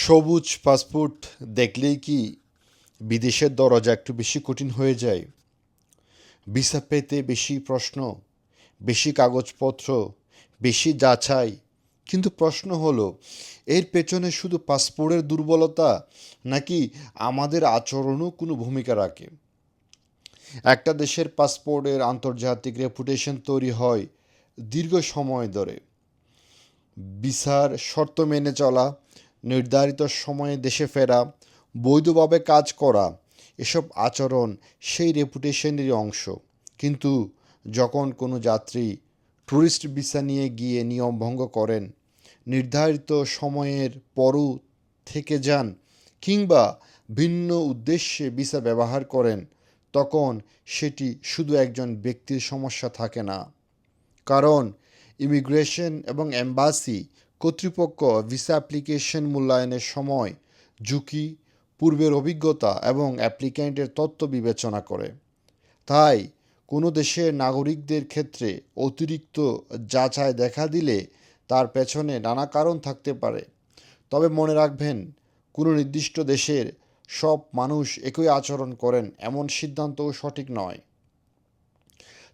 সবুজ পাসপোর্ট দেখলেই কি বিদেশের দরজা একটু বেশি কঠিন হয়ে যায়? ভিসা পেতে বেশি প্রশ্ন, বেশি কাগজপত্র, বেশি যাচাই। কিন্তু প্রশ্ন হলো, এর পেছনে শুধু পাসপোর্টের দুর্বলতা নাকি আমাদের আচরণও কোনো ভূমিকা রাখে? একটা দেশের পাসপোর্টের আন্তর্জাতিক রেপুটেশন তৈরি হয় দীর্ঘ সময় ধরে। ভিসার শর্ত মেনে চলা, নির্ধারিত সময়ে দেশে ফেরা, বৈধভাবে কাজ করা, এসব আচরণ সেই রেপুটেশনেরই অংশ। কিন্তু যখন কোনো যাত্রী ট্যুরিস্ট ভিসা নিয়ে গিয়ে নিয়ম ভঙ্গ করেন, নির্ধারিত সময়ের পরও থেকে যান, কিংবা ভিন্ন উদ্দেশ্যে ভিসা ব্যবহার করেন, তখন সেটি শুধু একজন ব্যক্তির সমস্যা থাকে না। কারণ ইমিগ্রেশন এবং এম্বাসি কর্তৃপক্ষ ভিসা অ্যাপ্লিকেশন মূল্যায়নের সময় ঝুঁকি, পূর্বের অভিজ্ঞতা এবং অ্যাপ্লিক্যান্টের তথ্য বিবেচনা করে। তাই কোনো দেশের নাগরিকদের ক্ষেত্রে অতিরিক্ত যাচাই দেখা দিলে তার পেছনে নানা কারণ থাকতে পারে। তবে মনে রাখবেন, কোনো নির্দিষ্ট দেশের সব মানুষ একই আচরণ করেন এমন সিদ্ধান্তও সঠিক নয়।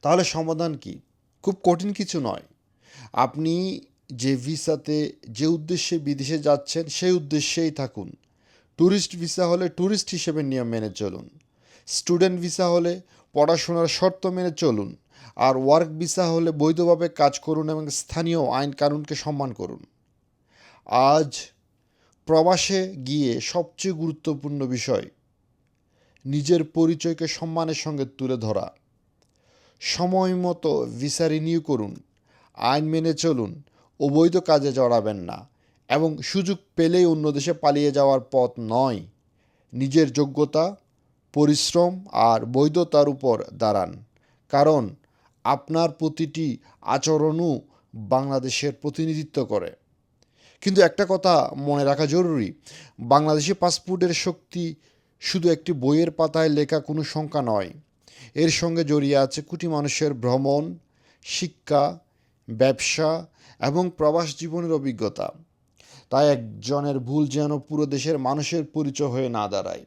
তাহলে সমাধান কি? খুব কঠিন কিছু নয়। আপনি যে ভিসাতে যে উদ্দেশ্যে বিদেশে যাচ্ছেন সেই উদ্দেশ্যেই থাকুন। ট্যুরিস্ট ভিসা হলে ট্যুরিস্ট হিসেবে নিয়ম মেনে চলুন। স্টুডেন্ট ভিসা হলে পড়াশোনার শর্ত মেনে চলুন। আর ওয়ার্ক ভিসা হলে বৈধভাবে কাজ করুন এবং স্থানীয় আইন কানুনকে সম্মান করুন। আজ প্রবাসে গিয়ে সবচেয়ে গুরুত্বপূর্ণ বিষয় নিজের পরিচয়কে সম্মানের সঙ্গে তুলে ধরা। সময় মতো ভিসা রিনিউ করুন, আইন মেনে চলুন, অবৈধ কাজে জড়াবেন না এবং সুযোগ পেলেই অন্য দেশে পালিয়ে যাওয়ার পথ নয়। নিজের যোগ্যতা, পরিশ্রম আর বৈধতার উপর দাঁড়ান। কারণ আপনার প্রতিটি আচরণও বাংলাদেশের প্রতিনিধিত্ব করে। কিন্তু একটা কথা মনে রাখা জরুরি, বাংলাদেশি পাসপোর্টের শক্তি শুধু একটি বইয়ের পাতায় লেখা কোনো সংখ্যা নয়। এর সঙ্গে জড়িয়ে আছে কোটি মানুষের ভ্রমণ, শিক্ষা, ব্যবসা এবং প্রবাস জীবনের অভিজ্ঞতা। তাই একজনের ভুল যেন পুরো দেশের মানুষের পরিচয় হয়ে না দাঁড়ায়।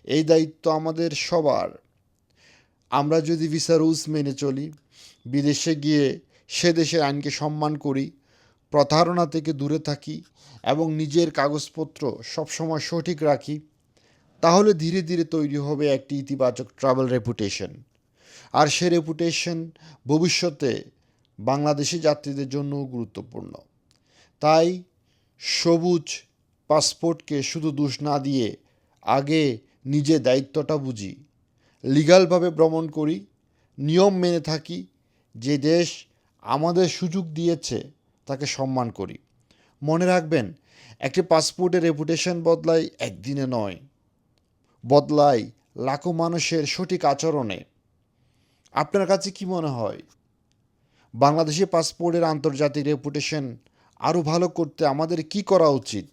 এই দায়িত্ব আমাদের সবার। আমরা যদি ভিসা রুলস মেনে চলি, বিদেশে গিয়ে সে দেশের আইনকে সম্মান করি, প্রতারণা থেকে দূরে থাকি এবং নিজের কাগজপত্র সবসময় সঠিক রাখি, তাহলে ধীরে ধীরে তৈরি হবে একটি ইতিবাচক ট্রাভেল রেপুটেশন। আর সে রেপুটেশন ভবিষ্যতে বাংলাদেশি যাত্রীদের জন্যও গুরুত্বপূর্ণ। তাই সবুজ পাসপোর্টকে শুধু দোষ না দিয়ে আগে নিজে দায়িত্বটা বুঝি, লিগ্যালভাবে ভ্রমণ করি, নিয়ম মেনে থাকি, যে দেশ আমাদের সুযোগ দিয়েছে তাকে সম্মান করি। মনে রাখবেন, একটি পাসপোর্টের রেপুটেশন বদলায় একদিনে নয়, বদলায় লাখো মানুষের সঠিক আচরণে। আপনার কাছে কি মনে হয়, বাংলাদেশি পাসপোর্টের আন্তর্জাতিক রেপুটেশন আরও ভালো করতে আমাদের কি করা উচিত?